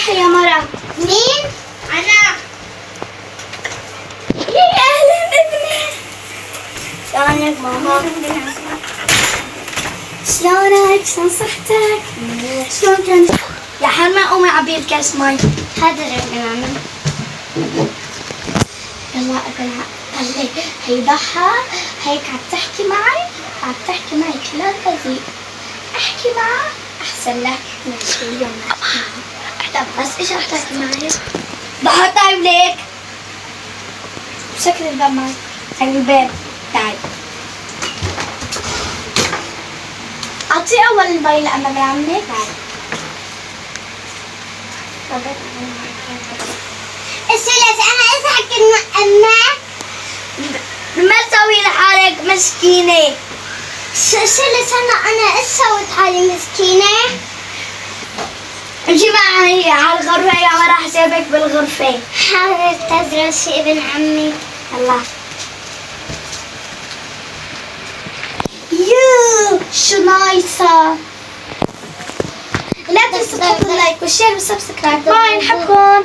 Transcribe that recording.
صحي يا مرة. مين؟ أنا. يا أهلا ابني. شلونك ماما؟ شلونك؟ شلون صحتك؟ شلون كان؟ يا حلمة قومي عبي الكاس مي. هذا ربنا عمي. يلا أقولها خلي هي ضحى هيك عم تحكي معي كلام بذيء. احكي معها أحسن لك. ماشي يلا. طب بس إيش رح تحكي معي؟ ضحى طيب ليك. بشكل الباب معي. هاي الباب تعي. أعطي أول المي لأمام عمك. السلس أنا إذا حكيت مع أمك ما تسوي لحالك مسكينة. السلس أنا إيش سويت حالي مسكينة؟ امشي معي على الغرفة يا ما راح اسيبك بالغرفة. حاولت تدرسي ابن عمي. يلا. يو شو نايسة. لا تنسوا تحطوا اللايك والشير والسبسكرايب. باي نحبكم.